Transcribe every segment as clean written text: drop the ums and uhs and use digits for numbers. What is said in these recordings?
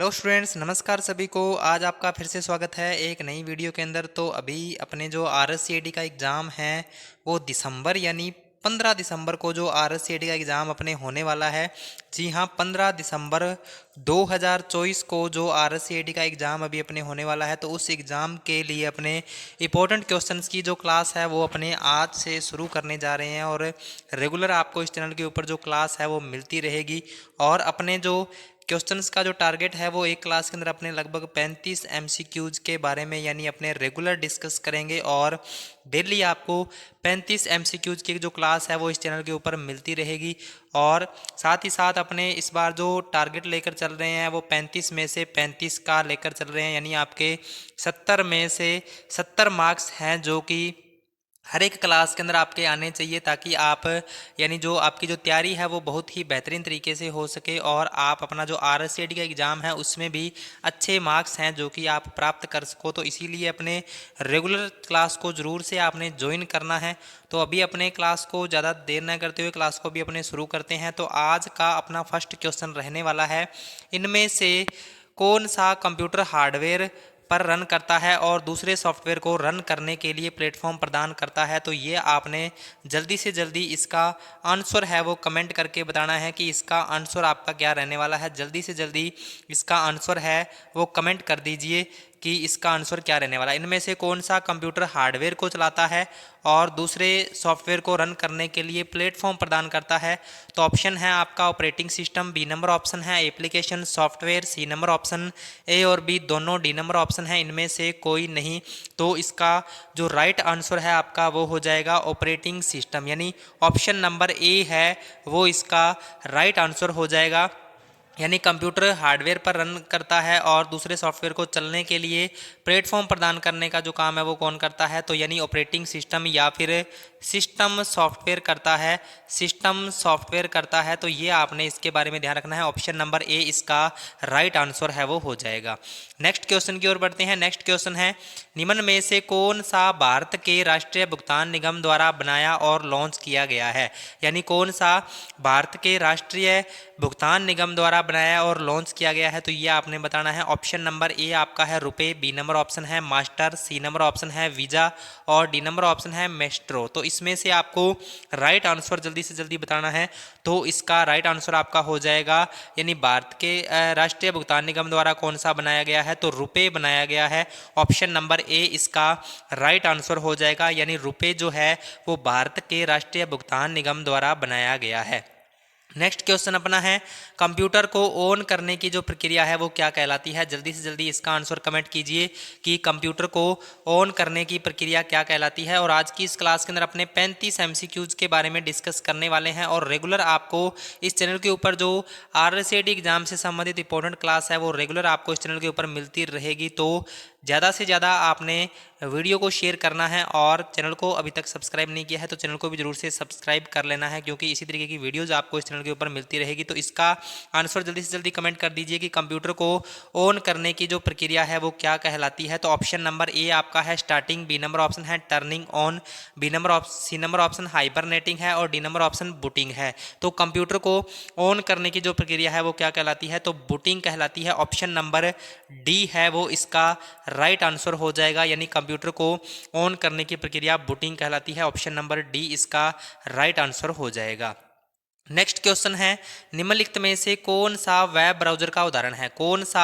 Hello students, नमस्कार सभी को। आज आपका फिर से स्वागत है एक नई वीडियो के अंदर। तो अभी अपने जो RSCAD का एग्ज़ाम है वो दिसंबर यानी 15 दिसंबर को जो RSCAD का एग्ज़ाम अपने होने वाला है। जी हाँ, 15 दिसंबर 2024 को जो RSCAD का एग्ज़ाम अभी अपने होने वाला है। तो उस एग्ज़ाम के लिए अपने इंपॉर्टेंट क्वेश्चंस की जो क्लास है वो अपने आज से शुरू करने जा रहे हैं और रेगुलर आपको इस चैनल के ऊपर जो क्लास है वो मिलती रहेगी। और अपने जो क्वेश्चंस का जो टारगेट है वो एक क्लास के अंदर अपने लगभग 35 MCQs के बारे में यानी अपने रेगुलर डिस्कस करेंगे। और डेली आपको 35 MCQs की जो क्लास है वो इस चैनल के ऊपर मिलती रहेगी। और साथ ही साथ अपने इस बार जो टारगेट लेकर चल रहे हैं वो 35 में से 35 का लेकर चल रहे हैं, यानी आपके 70 में से 70 मार्क्स हैं जो कि हर एक क्लास के अंदर आपके आने चाहिए, ताकि आप यानी जो आपकी जो तैयारी है वो बहुत ही बेहतरीन तरीके से हो सके और आप अपना जो RSCAD का एग्ज़ाम है उसमें भी अच्छे मार्क्स हैं जो कि आप प्राप्त कर सको। तो इसीलिए अपने रेगुलर क्लास को ज़रूर से आपने ज्वाइन करना है। तो अभी अपने क्लास को ज़्यादा देर न करते हुए क्लास को भी अपने शुरू करते हैं। तो आज का अपना फर्स्ट क्वेश्चन रहने वाला है, इनमें से कौन सा कंप्यूटर हार्डवेयर पर रन करता है और दूसरे सॉफ्टवेयर को रन करने के लिए प्लेटफॉर्म प्रदान करता है। तो ये आपने जल्दी से जल्दी इसका आंसर है वो कमेंट करके बताना है कि इसका आंसर आपका क्या रहने वाला है। जल्दी से जल्दी इसका आंसर है वो कमेंट कर दीजिए कि इसका आंसर क्या रहने वाला है। इनमें से कौन सा कंप्यूटर हार्डवेयर को चलाता है और दूसरे सॉफ्टवेयर को रन करने के लिए प्लेटफॉर्म प्रदान करता है। तो ऑप्शन है आपका operating system, B number option है application software, C number option A और बी दोनों, डी नंबर ऑप्शन है इनमें से कोई नहीं। तो इसका जो राइट आंसर है आपका वो हो जाएगा ऑपरेटिंग सिस्टम, यानी ऑप्शन नंबर ए है वो इसका राइट आंसर हो जाएगा। यानी कंप्यूटर हार्डवेयर पर रन करता है और दूसरे सॉफ्टवेयर को चलने के लिए प्लेटफॉर्म प्रदान करने का जो काम है वो कौन करता है, तो यानी ऑपरेटिंग सिस्टम या फिर सिस्टम सॉफ्टवेयर करता है, सिस्टम सॉफ्टवेयर करता है। तो ये आपने इसके बारे में ध्यान रखना है। ऑप्शन नंबर ए इसका राइट आंसर है वो हो जाएगा। नेक्स्ट क्वेश्चन की ओर बढ़ते हैं। नेक्स्ट क्वेश्चन है, निम्न में से कौन सा भारत के राष्ट्रीय भुगतान निगम द्वारा बनाया और लॉन्च किया गया है, यानी कौन सा भारत के राष्ट्रीय भुगतान निगम द्वारा बनाया और लॉन्च किया गया है। तो ये आपने बताना है। ऑप्शन नंबर ए आपका है रुपे, बी नंबर ऑप्शन है मास्टर, सी नंबर ऑप्शन है वीजा और डी नंबर ऑप्शन है मेस्ट्रो। तो इसमें से आपको राइट आंसर जल्दी से जल्दी बताना है। तो इसका राइट आंसर आपका हो जाएगा, यानी भारत के राष्ट्रीय भुगतान निगम द्वारा कौन सा बनाया गया है, तो रुपे बनाया गया है। ऑप्शन नंबर ए इसका राइट आंसर हो जाएगा, यानी रुपे जो है वो भारत के राष्ट्रीय भुगतान निगम द्वारा बनाया गया है। नेक्स्ट क्वेश्चन अपना है, कंप्यूटर को ऑन करने की जो प्रक्रिया है वो क्या कहलाती है। जल्दी से जल्दी इसका आंसर कमेंट कीजिए कि कंप्यूटर को ऑन करने की प्रक्रिया क्या कहलाती है। और आज की इस क्लास के अंदर अपने 35 MCQs के बारे में डिस्कस करने वाले हैं और रेगुलर आपको इस चैनल के ऊपर जो RSCAD एग्जाम से संबंधित इंपॉर्टेंट क्लास है वो रेगुलर आपको इस चैनल के ऊपर मिलती रहेगी। तो ज़्यादा से ज़्यादा आपने वीडियो को शेयर करना है और चैनल को अभी तक सब्सक्राइब नहीं किया है तो चैनल को भी जरूर से सब्सक्राइब कर लेना है, क्योंकि इसी तरीके की वीडियोज़ आपको इस चैनल के ऊपर मिलती रहेगी। तो इसका आंसर जल्दी से जल्दी कमेंट कर दीजिए कि कंप्यूटर को ऑन करने की जो प्रक्रिया है वो क्या कहलाती है। तो ऑप्शन नंबर ए आपका है स्टार्टिंग, बी नंबर ऑप्शन है turning on, C number option hibernating है और डी नंबर ऑप्शन बूटिंग है। तो कंप्यूटर को ऑन करने की जो प्रक्रिया है वो क्या कहलाती है, तो बूटिंग कहलाती है। ऑप्शन नंबर डी है वो इसका राइट आंसर हो जाएगा, यानी कंप्यूटर को ऑन करने की प्रक्रिया बूटिंग कहलाती है। ऑप्शन नंबर डी इसका राइट आंसर हो जाएगा। नेक्स्ट क्वेश्चन है, निम्नलिखित में से कौन सा वेब ब्राउजर का उदाहरण है, कौन सा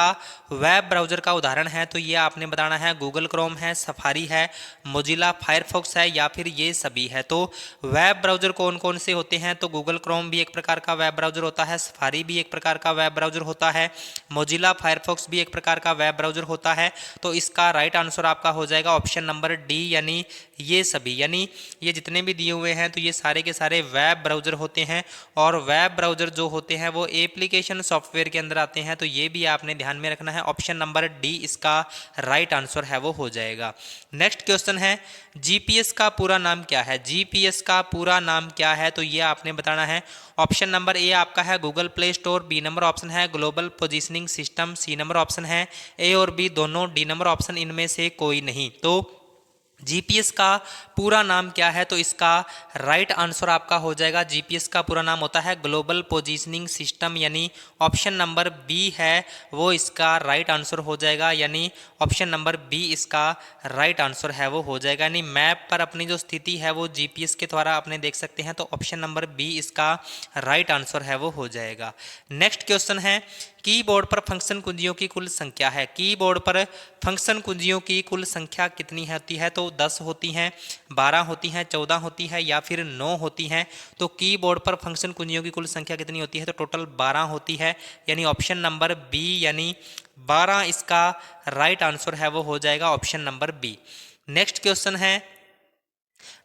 वेब ब्राउजर का उदाहरण है। तो ये आपने बताना है, गूगल क्रोम है, सफारी है, मोजिला फायरफॉक्स है या फिर ये सभी है। तो वेब ब्राउजर कौन कौन से होते हैं, तो गूगल क्रोम भी एक प्रकार का वेब ब्राउजर होता है, सफारी भी एक प्रकार का वेब ब्राउजर होता है, मोजिला फायरफॉक्स भी एक प्रकार का वेब ब्राउजर होता है। तो इसका राइट आंसर आपका हो जाएगा ऑप्शन नंबर डी, यानी ये सभी, यानी ये जितने भी दिए हुए हैं तो ये सारे के सारे वेब ब्राउजर होते हैं। और वेब ब्राउजर जो होते हैं वो एप्लीकेशन सॉफ्टवेयर के अंदर आते हैं। तो ये भी आपने ध्यान में रखना है। ऑप्शन नंबर डी इसका राइट आंसर है वो हो जाएगा। नेक्स्ट क्वेश्चन है, जीपीएस का पूरा नाम क्या है, जीपीएस का पूरा नाम क्या है। तो ये आपने बताना है। ऑप्शन नंबर ए आपका है Google play store, B number option है global positioning system, C number option है ए और बी दोनों, डी नंबर ऑप्शन इनमें से कोई नहीं। तो जीपीएस का पूरा नाम क्या है? तो इसका राइट आंसर आपका हो जाएगा, जीपीएस का पूरा नाम होता है ग्लोबल पोजीशनिंग सिस्टम, यानी ऑप्शन नंबर बी है वो इसका राइट आंसर हो जाएगा, यानी ऑप्शन नंबर बी इसका राइट आंसर है वो हो जाएगा। यानी मैप पर अपनी जो स्थिति है वो जीपीएस के द्वारा अपने देख सकते हैं, तो ऑप्शन नंबर बी इसका राइट आंसर है वो हो जाएगा। नेक्स्ट क्वेश्चन है, कीबोर्ड पर फंक्शन कुंजियों की कुल संख्या है। कीबोर्ड पर फंक्शन कुंजियों की कुल संख्या कितनी होती है? तो 10 होती हैं, 12 होती हैं, 14 होती है या फिर 9 होती हैं। तो कीबोर्ड पर फंक्शन कुंजियों की कुल संख्या कितनी होती है? तो टोटल 12 होती है, यानी ऑप्शन नंबर बी यानी 12 इसका राइट आंसर है वो हो जाएगा, option number B. Next question है,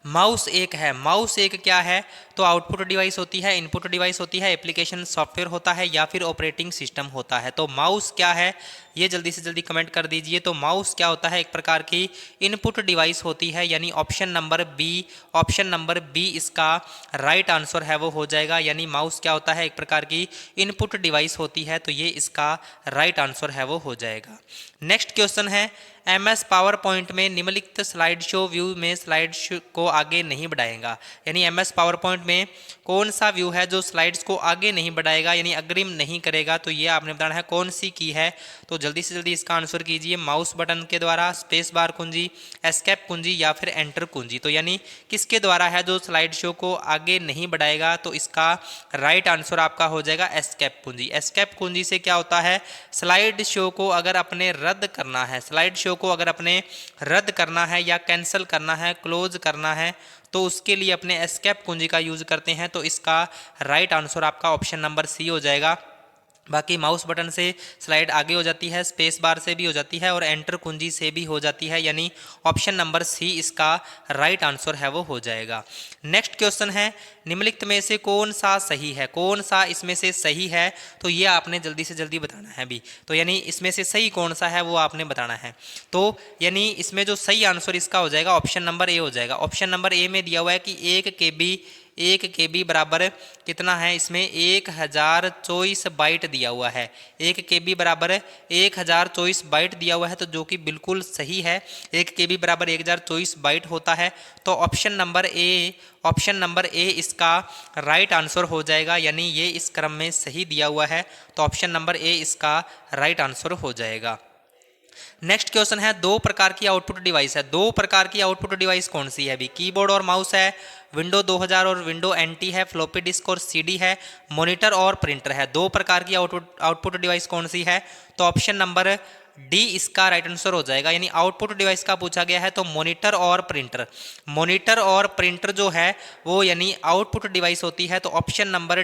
माउस एक है, माउस एक क्या है? तो आउटपुट डिवाइस होती है, इनपुट डिवाइस होती है, एप्लीकेशन सॉफ्टवेयर होता है या फिर ऑपरेटिंग सिस्टम होता है। तो माउस क्या है ये जल्दी से जल्दी कमेंट कर दीजिए। तो माउस क्या होता है? एक प्रकार की इनपुट डिवाइस होती है, यानी option number B, option number B इसका राइट आंसर है वो हो जाएगा, यानी माउस क्या होता है? एक प्रकार की इनपुट डिवाइस होती है, तो ये इसका राइट आंसर है वो हो जाएगा। नेक्स्ट क्वेश्चन है, MS पावर पॉइंट में निम्नलिखित स्लाइड शो व्यू में स्लाइड को आगे नहीं बढ़ाएगा। यानी MS पावर पॉइंट में कौन सा व्यू है जो स्लाइड्स को आगे नहीं बढ़ाएगा, यानी अग्रिम नहीं करेगा? तो ये आपने बताना है कौन सी की है। तो जल्दी से जल्दी इसका आंसर कीजिए, माउस बटन के द्वारा, स्पेस बार कुंजी, एस्केप कुंजी या फिर एंटर कुंजी। तो यानी किसके द्वारा है जो स्लाइड शो को आगे नहीं बढ़ाएगा? तो इसका राइट आंसर आपका हो जाएगा एस्केप कुंजी। एस्केप कुंजी से क्या होता है? स्लाइड शो को अगर अपने रद्द करना है, स्लाइड शो को अगर अपने रद्द करना है या कैंसिल करना है, क्लोज करना है, तो उसके लिए अपने एस्केप कुंजी का यूज करते हैं। तो इसका राइट आंसर आपका ऑप्शन नंबर सी हो जाएगा। बाकी माउस बटन से स्लाइड आगे हो जाती है, स्पेस बार से भी हो जाती है और एंटर कुंजी से भी हो जाती है, यानी ऑप्शन नंबर सी इसका राइट आंसर है वो हो जाएगा। नेक्स्ट क्वेश्चन है, निम्नलिखित में से कौन सा सही है? कौन सा इसमें से सही है? तो ये आपने जल्दी से जल्दी बताना है अभी। तो यानी इसमें से सही कौन सा है वो आपने बताना है। तो यानी इसमें जो सही आंसर इसका हो जाएगा ऑप्शन नंबर ए हो जाएगा। ऑप्शन नंबर ए में दिया हुआ है कि 1 KB बराबर कितना है? इसमें 1024 बाइट दिया हुआ है। 1 KB बराबर 1024 बाइट दिया हुआ है, तो जो कि बिल्कुल सही है। 1 KB बराबर 1024 बाइट होता है। तो ऑप्शन नंबर ए इसका राइट आंसर हो जाएगा, यानी ये इस क्रम में सही दिया हुआ है, तो ऑप्शन नंबर ए इसका राइट आंसर हो जाएगा। नेक्स्ट क्वेश्चन है, दो प्रकार की आउटपुट डिवाइस है। दो प्रकार की आउटपुट डिवाइस कौन सी है? अभी कीबोर्ड और माउस है, विंडो 2000 और विंडो NT है, फ्लॉपी डिस्क और CD है, मॉनिटर और प्रिंटर है। दो प्रकार की आउटपुट डिवाइस कौन सी है? तो ऑप्शन नंबर डी इसका राइट आंसर हो जाएगा, यानी आउटपुट डिवाइस का पूछा गया है तो मॉनिटर और प्रिंटर। मॉनिटर और प्रिंटर जो है वो यानी आउटपुट डिवाइस होती है, तो ऑप्शन नंबर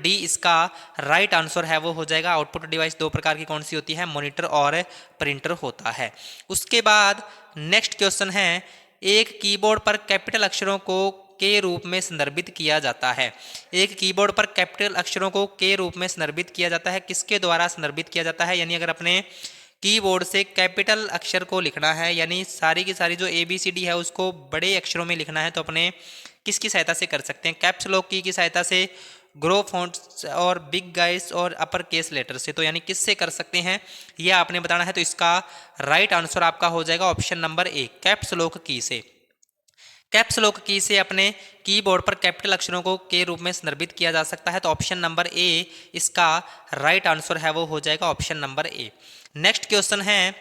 डी इसका राइट आंसर है वो हो जाएगा। आउटपुट डिवाइस दो प्रकार की कौन सी होती है? मॉनिटर और प्रिंटर होता है। उसके बाद नेक्स्ट क्वेश्चन है, एक कीबोर्ड पर कैपिटल अक्षरों को के रूप में संदर्भित किया जाता है। एक कीबोर्ड पर कैपिटल अक्षरों को के रूप में संदर्भित किया जाता है, किसके द्वारा संदर्भित किया जाता है? यानी अगर अपने कीबोर्ड से कैपिटल अक्षर को लिखना है, यानी सारी की सारी जो ABCD है उसको बड़े अक्षरों में लिखना है, तो अपने किसकी सहायता से कर सकते हैं? कैप्स लॉक की सहायता से, ग्रो फॉन्ट्स और बिग गाइड्स और अपर केस लेटर से। तो यानी किससे कर सकते हैं ये आपने बताना है। तो इसका राइट आंसर आपका हो जाएगा option number A, caps lock की से। कैप्स लॉक की से अपने कीबोर्ड पर कैपिटल अक्षरों को के रूप में संदर्भित किया जा सकता है, तो ऑप्शन नंबर ए इसका राइट आंसर है वो हो जाएगा, option number A. Next question है,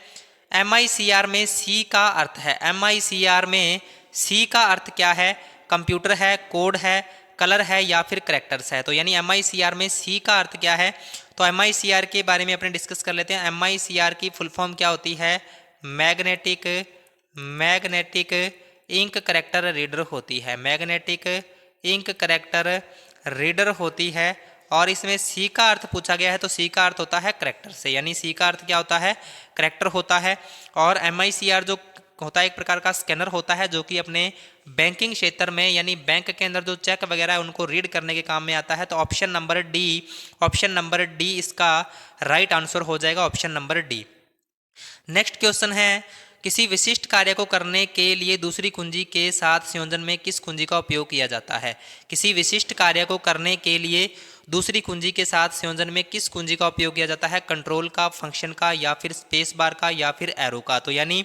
MICR में सी का अर्थ है। MICR में सी का अर्थ क्या है? कंप्यूटर है, कोड है, कलर है या फिर करेक्टर्स है। तो यानी MICR में सी का अर्थ क्या है? तो MICR के बारे में अपने डिस्कस कर लेते हैं। MICR की फुल फॉर्म क्या होती है? मैग्नेटिक इंक करेक्टर रीडर होती है। मैग्नेटिक इंक करेक्टर रीडर होती है, और इसमें सी का अर्थ पूछा गया है, तो सी का अर्थ होता है करेक्टर से, यानी सी का अर्थ क्या होता है? करेक्टर होता है। और MICR जो होता है एक प्रकार का स्कैनर होता है, जो कि अपने बैंकिंग क्षेत्र में यानी बैंक के अंदर जो चेक वगैरह है उनको रीड करने के काम में आता है। तो ऑप्शन नंबर डी इसका राइट आंसर हो जाएगा, option number D. Next question है, किसी विशिष्ट कार्य को करने के लिए दूसरी कुंजी के साथ संयोजन में किस कुंजी का उपयोग किया जाता है? किसी विशिष्ट कार्य को करने के लिए दूसरी कुंजी के साथ संयोजन में किस कुंजी का उपयोग किया जाता है? कंट्रोल का, फंक्शन का या फिर स्पेस बार का या फिर एरो का। तो यानी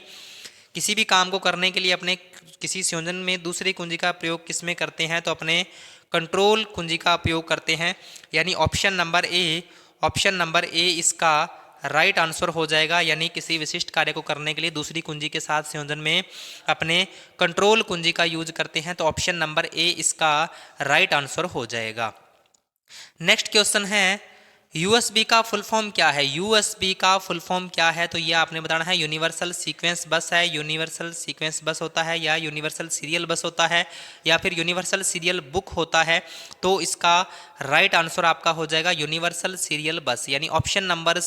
किसी भी काम को करने के लिए अपने किसी संयोजन में दूसरी कुंजी का प्रयोग किस में करते हैं, तो अपने कंट्रोल कुंजी का उपयोग करते हैं, यानी ऑप्शन नंबर ए इसका राइट आंसर हो जाएगा। यानी किसी विशिष्ट कार्य को करने के लिए दूसरी कुंजी के साथ संयोजन में अपने कंट्रोल कुंजी का यूज करते हैं, तो ऑप्शन नंबर ए इसका राइट आंसर हो जाएगा। नेक्स्ट क्वेश्चन है यूएसबी का फुल फॉर्म क्या है। यूएसबी का फुल फॉर्म क्या है, तो ये आपने बताना है। यूनिवर्सल सीक्वेंस बस है, यूनिवर्सल सीक्वेंस बस होता है, या यूनिवर्सल सीरियल बस होता है, या फिर यूनिवर्सल सीरियल बुक होता है, तो इसका राइट आंसर आपका हो जाएगा यूनिवर्सल सीरियल बस, यानी ऑप्शन नंबर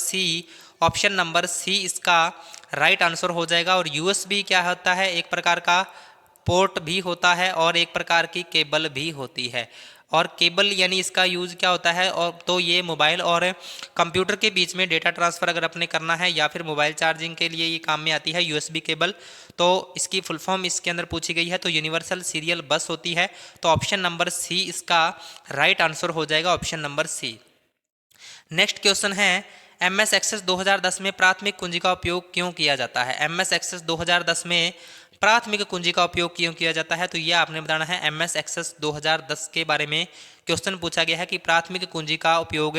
सी इसका राइट आंसर हो जाएगा। और यूएसबी क्या होता है, एक प्रकार का पोर्ट भी होता है और एक प्रकार की केबल भी होती है। और केबल यानी इसका यूज़ क्या होता है, और तो ये मोबाइल और कंप्यूटर के बीच में डेटा ट्रांसफ़र अगर अपने करना है या फिर मोबाइल चार्जिंग के लिए ये काम में आती है यूएसबी केबल। तो इसकी फुल फॉर्म इसके अंदर पूछी गई है, तो यूनिवर्सल सीरियल बस होती है, तो ऑप्शन नंबर सी इसका राइट आंसर हो जाएगा, option number C. Next question है एमएस एक्सेस 2010 में प्राथमिक कुंजी का उपयोग क्यों किया जाता है। एमएस एक्सेस 2010 में प्राथमिक कुंजी का उपयोग क्यों किया जाता है, तो ये आपने बताना है। एमएस एक्सेस 2010 के बारे में क्वेश्चन पूछा गया है कि प्राथमिक कुंजी का उपयोग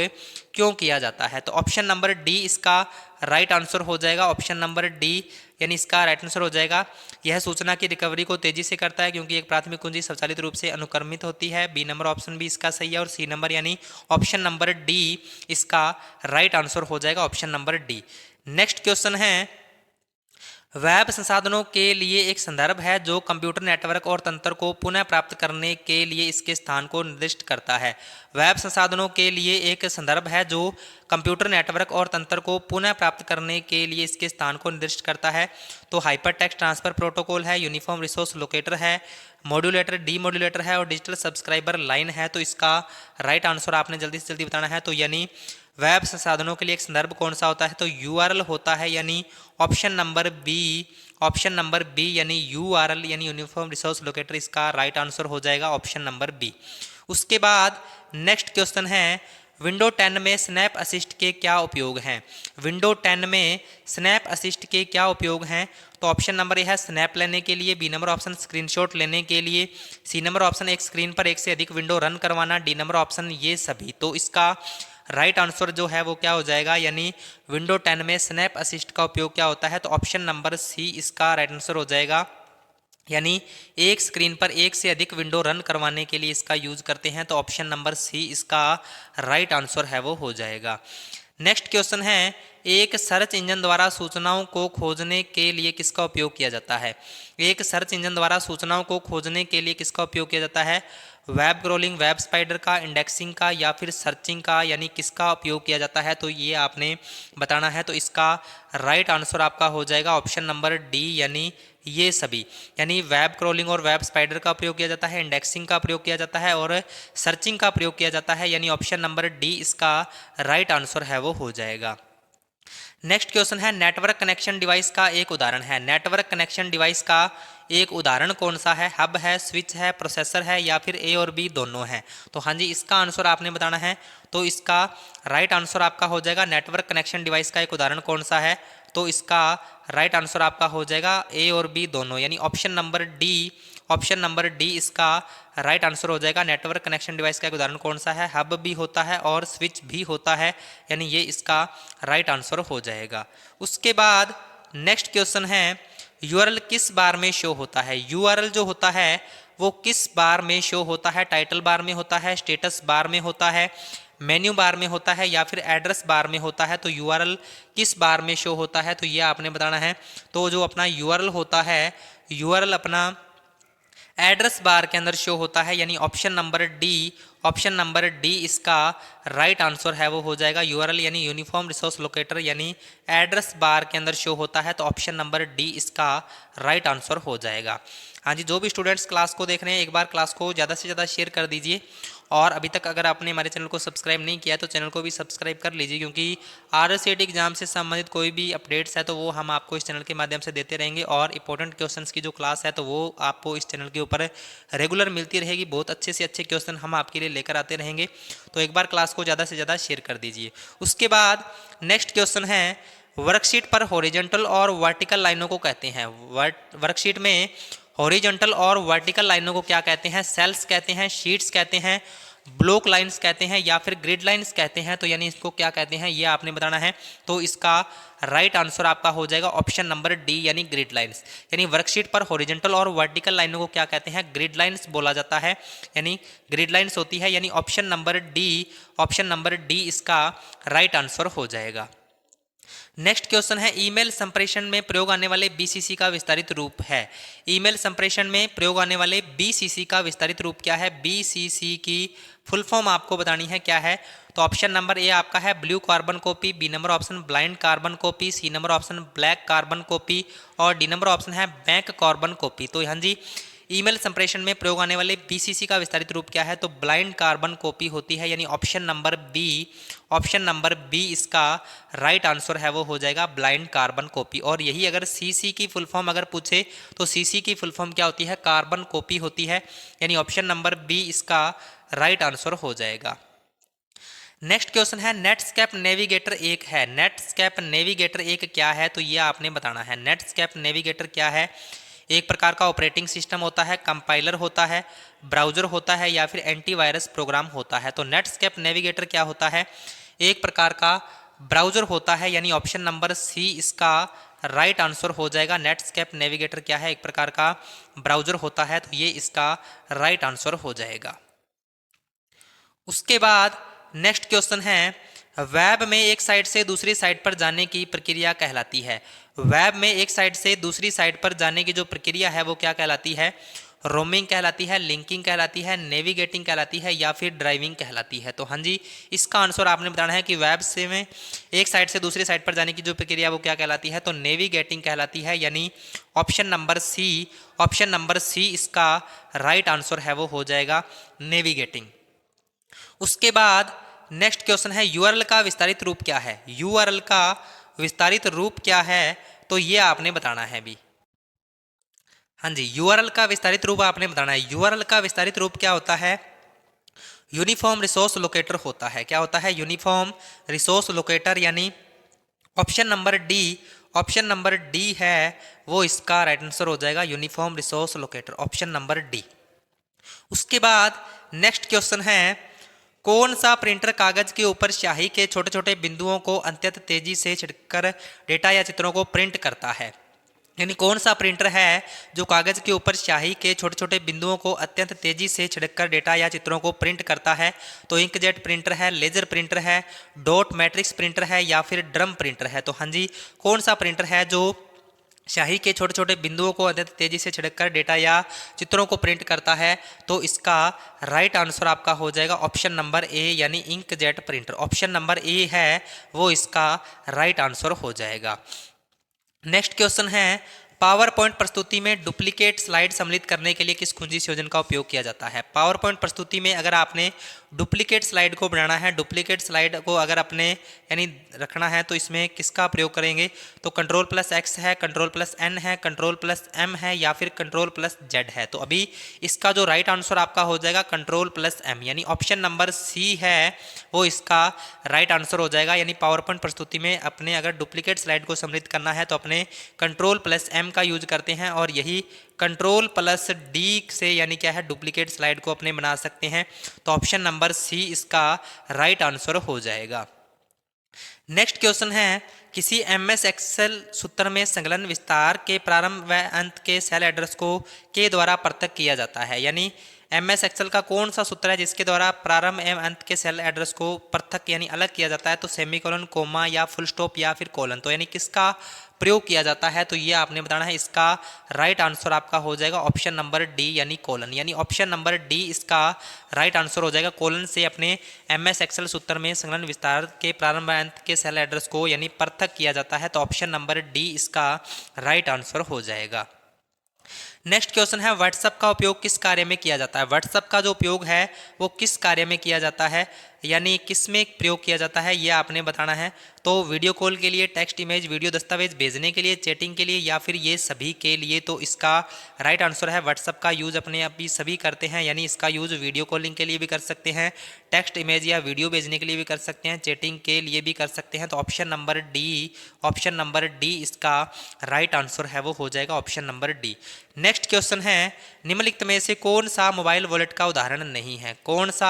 क्यों किया जाता है, तो ऑप्शन नंबर डी इसका राइट आंसर हो जाएगा, ऑप्शन नंबर डी यानी इसका राइट आंसर हो जाएगा। यह सूचना की रिकवरी को तेजी से करता है क्योंकि एक प्राथमिक कुंजी स्वचालित रूप से अनुक्रमित होती है। बी नंबर ऑप्शन भी इसका सही है, और सी नंबर यानी ऑप्शन नंबर डी इसका राइट आंसर हो जाएगा, option number D. Next question है वेब संसाधनों के लिए एक संदर्भ है जो कंप्यूटर नेटवर्क और तंत्र को पुनः प्राप्त करने के लिए इसके स्थान को निर्दिष्ट करता है। वेब संसाधनों के लिए एक संदर्भ है जो कंप्यूटर नेटवर्क और तंत्र को पुनः प्राप्त करने के लिए इसके स्थान को निर्दिष्ट करता है, तो हाइपर टेक्स्ट ट्रांसफर प्रोटोकॉल है, यूनिफॉर्म रिसोर्स लोकेटर है, मॉड्यूलेटर डीमॉड्यूलेटर है, और डिजिटल सब्सक्राइबर लाइन है। तो इसका राइट आंसर आपने जल्दी से जल्दी बताना है, तो यानी वेब संसाधनों के लिए एक संदर्भ कौन सा होता है, तो यूआरएल होता है, यानी ऑप्शन नंबर बी यानी यूआरएल यानी यूनिफॉर्म रिसोर्स लोकेटर इसका राइट आंसर हो जाएगा, ऑप्शन नंबर बी। उसके बाद नेक्स्ट क्वेश्चन है विंडो 10 में स्नैप असिस्ट के क्या उपयोग हैं। विंडो 10 में स्नैप असिस्ट के क्या उपयोग हैं, तो ऑप्शन नंबर ए है स्नैप लेने के लिए, बी नंबर ऑप्शन स्क्रीनशॉट लेने के लिए, सी नंबर ऑप्शन एक स्क्रीन पर एक से अधिक विंडो रन करवाना, डी नंबर ऑप्शन ये सभी। तो इसका राइट आंसर जो है वो क्या हो जाएगा, यानी विंडो 10 में स्नैप असिस्ट का उपयोग क्या होता है, तो ऑप्शन नंबर सी इसका राइट आंसर हो जाएगा, यानी एक स्क्रीन पर एक से अधिक विंडो रन करवाने के लिए इसका यूज करते हैं, तो ऑप्शन नंबर सी इसका राइट आंसर है वो हो जाएगा। नेक्स्ट क्वेश्चन है एक सर्च इंजन द्वारा सूचनाओं को खोजने के लिए किसका उपयोग किया जाता है। एक सर्च इंजन द्वारा सूचनाओं को खोजने के लिए किसका उपयोग किया जाता है, वेब क्रॉलिंग, वेब स्पाइडर का, इंडेक्सिंग का, या फिर सर्चिंग का, यानी किसका उपयोग किया जाता है, तो ये आपने बताना है। तो इसका राइट आंसर आपका हो जाएगा ऑप्शन नंबर डी यानी ये सभी, यानी वेब क्रॉलिंग और वेब स्पाइडर का प्रयोग किया जाता है, इंडेक्सिंग का प्रयोग किया जाता है और सर्चिंग का प्रयोग किया जाता है, यानी ऑप्शन नंबर डी इसका राइट आंसर है वो हो जाएगा। नेक्स्ट क्वेश्चन है नेटवर्क कनेक्शन डिवाइस का एक उदाहरण है। नेटवर्क कनेक्शन डिवाइस का एक उदाहरण कौन सा है, हब है, स्विच है, प्रोसेसर है, या फिर ए और बी दोनों हैं। तो हाँ जी, इसका आंसर आपने बताना है, तो इसका राइट आंसर आपका हो जाएगा नेटवर्क कनेक्शन डिवाइस का एक उदाहरण कौन सा है, तो इसका राइट आंसर आपका हो जाएगा ए और बी दोनों, यानी ऑप्शन नंबर डी इसका राइट आंसर हो जाएगा। नेटवर्क कनेक्शन डिवाइस का एक उदाहरण कौन सा है, हब भी होता है और स्विच भी होता है, यानी ये इसका राइट आंसर हो जाएगा। उसके बाद नेक्स्ट क्वेश्चन है यूआरएल किस बार में शो होता है। यूआरएल जो होता है वो किस बार में शो होता है, टाइटल बार में होता है, स्टेटस बार में होता है, मेन्यू बार में होता है, या फिर एड्रेस बार में होता है। तो यूआरएल किस बार में शो होता है, तो ये आपने बताना है। तो जो अपना यूआरएल होता है, यूआरएल अपना एड्रेस बार के अंदर शो होता है, यानी ऑप्शन नंबर डी इसका राइट आंसर है वो हो जाएगा। यूआरएल यानी यूनिफॉर्म रिसोर्स लोकेटर यानी एड्रेस बार के अंदर शो होता है, तो ऑप्शन नंबर डी इसका राइट आंसर हो जाएगा। हाँ जी, जो भी स्टूडेंट्स क्लास को देख रहे हैं एक बार क्लास को ज़्यादा से ज़्यादा शेयर कर दीजिए, और अभी तक अगर आपने हमारे चैनल को सब्सक्राइब नहीं किया तो चैनल को भी सब्सक्राइब कर लीजिए, क्योंकि आरएससीईटी एग्जाम से संबंधित कोई भी अपडेट्स है तो वो हम आपको इस चैनल के माध्यम से देते रहेंगे, और इंपॉर्टेंट क्वेश्चंस की जो क्लास है तो वो आपको इस चैनल के ऊपर रेगुलर मिलती रहेगी। बहुत अच्छे से अच्छे क्वेश्चन हम आपके लिए लेकर आते रहेंगे, तो एक बार क्लास को ज़्यादा से ज़्यादा शेयर कर दीजिए। उसके बाद नेक्स्ट क्वेश्चन है वर्कशीट पर हॉरिजॉन्टल और वर्टिकल लाइनों को कहते हैं। वर्कशीट में हॉरिजॉन्टल और वर्टिकल लाइनों को क्या कहते हैं? सेल्स कहते हैं, शीट्स कहते हैं, ब्लॉक लाइंस कहते हैं या फिर ग्रिड लाइंस कहते हैं। तो यानी इसको क्या कहते हैं ये आपने बताना है। तो इसका राइट आंसर आपका हो जाएगा ऑप्शन नंबर डी यानी ग्रिड लाइंस। यानी वर्कशीट पर हॉरिजॉन्टल और वर्टिकल लाइनों को क्या कहते हैं? ग्रिड लाइंस बोला जाता है, यानी ग्रिड लाइंस होती है। यानी ऑप्शन नंबर डी इसका राइट आंसर हो जाएगा। नेक्स्ट क्वेश्चन है ईमेल संप्रेषण में प्रयोग आने वाले बीसीसी का विस्तारित रूप है। ईमेल संप्रेषण में प्रयोग आने वाले बीसीसी का विस्तारित रूप क्या है? बीसीसी की फुल फॉर्म आपको बतानी है क्या है। तो ऑप्शन नंबर ए आपका है blue carbon copy, B number option blind carbon copy, C number option black carbon copy और डी नंबर ऑप्शन है बैंक कार्बन कॉपी। तो हाँ जी, ईमेल संप्रेषण में प्रयोग आने वाले बीसीसी का विस्तारित रूप क्या है? तो ब्लाइंड कार्बन कॉपी होती है। यानी ऑप्शन नंबर बी इसका राइट आंसर है, वो हो जाएगा ब्लाइंड कार्बन कॉपी। और यही अगर सीसी की फुल फॉर्म अगर पूछे तो सीसी की फुल फॉर्म क्या होती है? कार्बन कॉपी होती है। यानी ऑप्शन नंबर बी इसका राइट आंसर हो जाएगा। नेक्स्ट क्वेश्चन है नेटस्केप नेविगेटर 1 है। नेटस्केप नेविगेटर 1 क्या है? तो ये आपने बताना है। नेटस्केप नेविगेटर क्या है? एक प्रकार का ऑपरेटिंग सिस्टम होता है, कंपाइलर होता है, ब्राउज़र होता है या फिर एंटीवायरस प्रोग्राम होता है। तो नेटस्केप नेविगेटर क्या होता है? एक प्रकार का ब्राउज़र होता है। यानी ऑप्शन नंबर सी इसका राइट आंसर हो जाएगा। नेटस्केप नेविगेटर क्या है? एक प्रकार का ब्राउज़र होता है। तो ये इसका राइट आंसर हो जाएगा। उसके बाद नेक्स्ट क्वेश्चन है वेब में एक साइट से दूसरी साइट पर जाने की प्रक्रिया कहलाती है। वेब में एक साइट से दूसरी साइट पर जाने की जो प्रक्रिया है वो क्या कहलाती है? रोमिंग कहलाती है, लिंकिंग कहलाती है, नेविगेटिंग कहलाती है या फिर ड्राइविंग कहलाती है। तो हाँ जी, इसका आंसर आपने बताना है कि वेब से में एक साइट से दूसरी साइट पर जाने की जो प्रक्रिया वो क्या कहलाती है? तो नेविगेटिंग कहलाती है। यानी ऑप्शन नंबर सी इसका राइट आंसर है, वो हो जाएगा नेविगेटिंग। उसके बाद नेक्स्ट क्वेश्चन है यूआरएल का विस्तारित रूप क्या है? यूआरएल का विस्तारित रूप क्या है? तो ये आपने बताना है भी। हाँ जी, यूआरएल का विस्तारित रूप आपने बताना है। यूआरएल का विस्तारित रूप क्या होता है? यूनिफॉर्म रिसोर्स लोकेटर होता है। क्या होता है? Uniform resource locator. यानी ऑप्शन नंबर डी है वो इसका राइट आंसर हो जाएगा, uniform resource locator, option number D. उसके बाद नेक्स्ट क्वेश्चन है कौन सा प्रिंटर कागज के ऊपर स्याही के छोटे छोटे बिंदुओं को अत्यंत तेजी से छिड़कर डेटा या चित्रों को प्रिंट करता है? यानी कौन सा प्रिंटर है जो कागज के ऊपर स्याही के छोटे छोटे बिंदुओं को अत्यंत तेजी से छिड़कर डेटा या चित्रों को प्रिंट करता है? तो इंकजेट प्रिंटर है, लेजर प्रिंटर है, डॉट मैट्रिक्स प्रिंटर है या फिर ड्रम प्रिंटर है। तो हाँ जी, कौन सा प्रिंटर है जो स्याही के छोटे छोटे बिंदुओं को अत्यंत तेजी से छिड़ककर डेटा या चित्रों को प्रिंट करता है? तो इसका राइट आंसर आपका हो जाएगा ऑप्शन नंबर ए यानी inkjet printer. Option number A है वो इसका राइट आंसर हो जाएगा। नेक्स्ट क्वेश्चन है पावर पॉइंट प्रस्तुति में डुप्लीकेट स्लाइड सम्मिलित करने के लिए किस कुंजी संयोजन का उपयोग किया जाता है? पावर पॉइंट प्रस्तुति में अगर आपने डुप्लीकेट स्लाइड को बनाना है, डुप्लीकेट स्लाइड को अगर अपने यानी रखना है तो इसमें किसका प्रयोग करेंगे? तो Ctrl+X है, Ctrl+N है, Ctrl+M है या फिर Ctrl+Z है। तो अभी इसका जो राइट आंसर आपका हो जाएगा Ctrl+M यानी ऑप्शन नंबर सी है वो इसका राइट आंसर हो जाएगा। यानी पावर पॉइंट प्रस्तुति में अपने अगर डुप्लीकेट स्लाइड को सम्मिलित करना है तो अपने Ctrl+M का यूज करते हैं और यही Ctrl+D से यानी क्या है डुप्लीकेट स्लाइड को अपने बना सकते हैं। तो ऑप्शन नंबर सी इसका राइट आंसर हो जाएगा। नेक्स्ट क्वेश्चन है किसी MS एक्सेल सूत्र में संकलन विस्तार के प्रारंभ व अंत के सेल एड्रेस को के द्वारा पृथक किया जाता है? यानी MS एक्सेल का कौन सा सूत्र है जिसके द्वारा प्रारंभ एवं अंत के सेल एड्रेस को पृथक यानी अलग किया जाता है? तो सेमीकोलन, कोमा या फुल स्टॉप या फिर कोलन। तो यानी किसका प्रयोग किया जाता है? तो ये आपने बताना है। इसका राइट आंसर आपका हो जाएगा ऑप्शन नंबर डी यानी कोलन। यानी ऑप्शन नंबर डी इसका राइट आंसर हो जाएगा। कोलन से अपने MS एक्सेल सूत्र में संकलन विस्तार के प्रारंभ अंत के सेल एड्रेस को यानी पृथक किया जाता है। तो ऑप्शन नंबर डी इसका राइट आंसर हो जाएगा। नेक्स्ट क्वेश्चन है व्हाट्सएप का उपयोग किस कार्य में किया जाता है? व्हाट्सएप का जो उपयोग है वो किस कार्य में किया जाता है? यानी किस में प्रयोग किया जाता है ये आपने बताना है। तो वीडियो कॉल के लिए, टेक्स्ट, इमेज, वीडियो, दस्तावेज भेजने के लिए, चैटिंग के लिए या फिर ये सभी के लिए, तो इसका राइट आंसर है व्हाट्सअप का यूज़ अपने आप ही सभी करते हैं, यानी इसका यूज़ वीडियो कॉलिंग के लिए भी कर सकते हैं, टेक्स्ट, इमेज या वीडियो भेजने के लिए भी कर सकते हैं, चैटिंग के लिए भी कर सकते हैं। तो ऑप्शन नंबर डी इसका राइट आंसर है वो हो जाएगा option number D. Next question है, निम्नलिखित में से कौन सा मोबाइल वॉलेट का उदाहरण नहीं है? कौन सा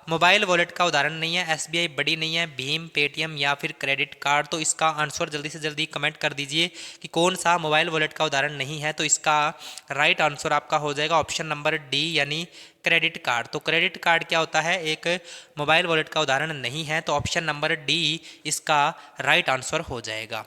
मोबाइल वॉलेट का उदाहरण नहीं है? एसबीआई बड़ी नहीं है, भीम, पेटीएम या फिर क्रेडिट कार्ड? तो इसका आंसर जल्दी से जल्दी कमेंट कर दीजिए कि कौन सा मोबाइल वॉलेट का उदाहरण नहीं है। तो इसका राइट आंसर आपका हो जाएगा ऑप्शन नंबर डी यानी क्रेडिट कार्ड। तो क्रेडिट कार्ड क्या होता है? एक मोबाइल वॉलेट का उदाहरण नहीं है। तो ऑप्शन नंबर डी इसका राइट आंसर हो जाएगा।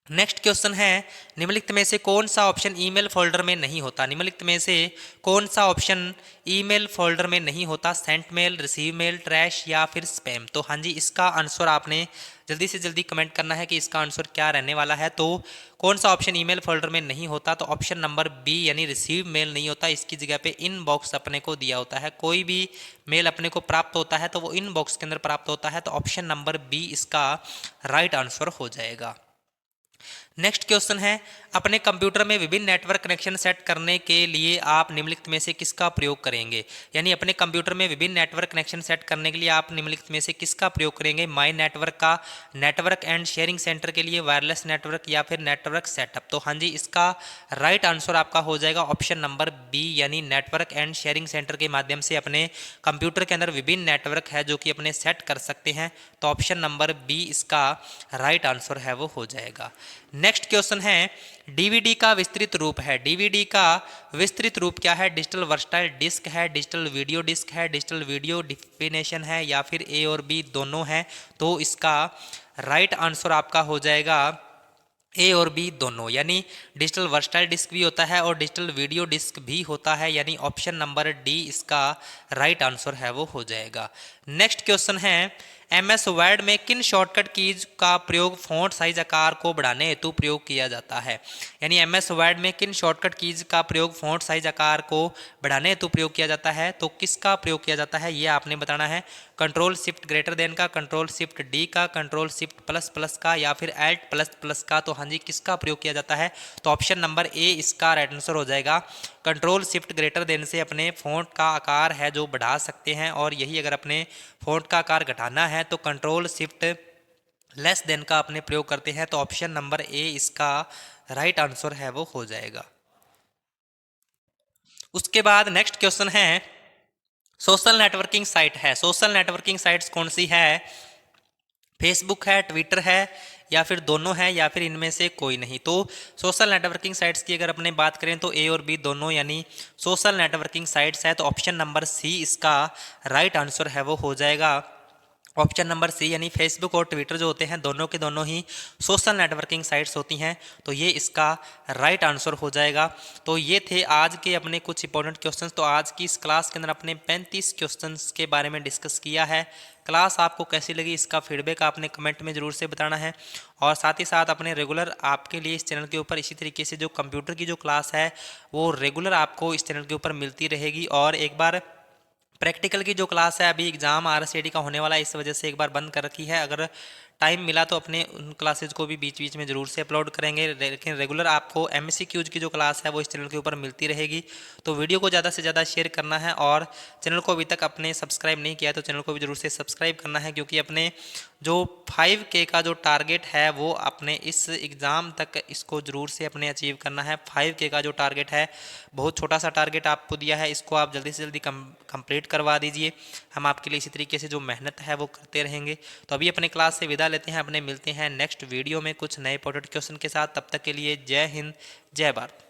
नेक्स्ट क्वेश्चन है, निम्नलिखित में से कौन सा ऑप्शन ईमेल फोल्डर में नहीं होता? निम्नलिखित में से कौन सा ऑप्शन ईमेल फोल्डर में नहीं होता? Sent mail, receive mail, trash या फिर स्पैम? तो हाँ जी, इसका आंसर आपने जल्दी से जल्दी कमेंट करना है कि इसका आंसर क्या रहने वाला है। तो कौन सा ऑप्शन ईमेल फोल्डर में नहीं होता? तो ऑप्शन नंबर बी यानी रिसीव मेल नहीं होता, इसकी जगह पे इनबॉक्स अपने को दिया होता है। कोई भी मेल अपने को प्राप्त होता है तो वो इनबॉक्स के अंदर प्राप्त होता है। तो ऑप्शन नंबर बी इसका राइट आंसर हो जाएगा। नेक्स्ट क्वेश्चन है, अपने कंप्यूटर में विभिन्न नेटवर्क कनेक्शन सेट करने के लिए आप निम्नलिखित में से किसका प्रयोग करेंगे? यानी अपने कंप्यूटर में विभिन्न नेटवर्क कनेक्शन सेट करने के लिए आप निम्नलिखित में से किसका प्रयोग करेंगे? माई नेटवर्क का, नेटवर्क एंड शेयरिंग सेंटर के लिए, वायरलेस नेटवर्क या फिर नेटवर्क सेटअप? तो हाँ जी, इसका राइट आंसर आपका हो जाएगा ऑप्शन नंबर बी यानी नेटवर्क एंड शेयरिंग सेंटर के माध्यम से अपने कंप्यूटर के अंदर विभिन्न नेटवर्क है जो कि अपने सेट कर सकते हैं। तो ऑप्शन नंबर बी इसका राइट आंसर है वो हो जाएगा। नेक्स्ट क्वेश्चन है, डीवीडी का विस्तृत रूप है। डीवीडी का विस्तृत रूप क्या है? डिजिटल वर्सटाइल डिस्क है, डिजिटल वीडियो डिस्क है, डिजिटल वीडियो डिफिनेशन है या फिर ए और बी दोनों है? तो इसका राइट आंसर आपका हो जाएगा ए और बी दोनों, यानी डिजिटल वर्सटाइल डिस्क भी होता है और डिजिटल वीडियो डिस्क भी होता है, यानी ऑप्शन नंबर डी इसका राइट आंसर है वो हो जाएगा। नेक्स्ट क्वेश्चन है, एमएस वर्ड में किन शॉर्टकट कीज का प्रयोग फ़ॉन्ट साइज आकार को बढ़ाने हेतु प्रयोग किया जाता है? यानी एमएस वर्ड में किन शॉर्टकट कीज का प्रयोग फ़ॉन्ट साइज आकार को बढ़ाने हेतु प्रयोग किया जाता है? तो किसका प्रयोग किया जाता है ये आपने बताना है। कंट्रोल शिफ्ट ग्रेटर देन का, कंट्रोल शिफ्ट डी का, कंट्रोल शिफ्ट प्लस प्लस का या फिर एल्ट प्लस प्लस का? तो हाँ जी, किसका प्रयोग किया जाता है? तो ऑप्शन नंबर ए इसका राइट आंसर हो जाएगा। कंट्रोल शिफ्ट ग्रेटर देन से अपने फ़ॉन्ट का आकार है जो बढ़ा सकते हैं, और यही अगर अपने फ़ॉन्ट का आकार घटाना है तो कंट्रोल शिफ्ट लेस देन का अपने प्रयोग करते हैं। तो ऑप्शन नंबर ए इसका राइट आंसर है वो हो जाएगा। उसके बाद नेक्स्ट क्वेश्चन है, सोशल नेटवर्किंग साइट है। सोशल नेटवर्किंग साइट्स कौन सी है? फेसबुक है, ट्विटर है या फिर दोनों है या फिर इनमें से कोई नहीं? तो सोशल नेटवर्किंग साइट्स की अगर अपने बात करें तो ए और बी दोनों यानी सोशल नेटवर्किंग साइट्स है। तो ऑप्शन नंबर सी इसका राइट आंसर है वो हो जाएगा ऑप्शन नंबर सी, यानी फेसबुक और ट्विटर जो होते हैं दोनों के दोनों ही सोशल नेटवर्किंग साइट्स होती हैं। तो ये इसका राइट आंसर हो जाएगा। तो ये थे आज के अपने कुछ इंपॉर्टेंट क्वेश्चंस। तो आज की इस क्लास के अंदर अपने 35 क्वेश्चंस के बारे में डिस्कस किया है। क्लास आपको कैसी लगी इसका फीडबैक आपने कमेंट में ज़रूर से बताना है, और साथ ही साथ अपने रेगुलर आपके लिए इस चैनल के ऊपर इसी तरीके से जो कंप्यूटर की जो क्लास है वो रेगुलर आपको इस चैनल के ऊपर मिलती रहेगी। और एक बार प्रैक्टिकल की जो क्लास है, अभी एग्ज़ाम आरएसएडी का होने वाला है, इस वजह से एक बार बंद कर रखी है। अगर टाइम मिला तो अपने उन क्लासेज को भी बीच बीच में ज़रूर से अपलोड करेंगे, लेकिन रेगुलर आपको एमएससीक्यूज की जो क्लास है वो इस चैनल के ऊपर मिलती रहेगी। तो वीडियो को ज़्यादा से ज़्यादा शेयर करना है, और चैनल को अभी तक अपने सब्सक्राइब नहीं किया है तो चैनल को भी ज़रूर से सब्सक्राइब करना है, क्योंकि अपने जो 5K का जो टारगेट है वो अपने इस एग्ज़ाम तक इसको ज़रूर से अपने अचीव करना है। 5K का जो टारगेट है, बहुत छोटा सा टारगेट आपको दिया है, इसको आप जल्दी से जल्दी कंप्लीट करवा दीजिए। हम आपके लिए इसी तरीके से जो मेहनत है वो करते रहेंगे। तो अभी अपने क्लास से विदा लेते हैं, अपने मिलते हैं नेक्स्ट वीडियो में कुछ नए इंपॉर्टेंट क्वेश्चन के साथ। तब तक के लिए जय हिंद, जय भारत।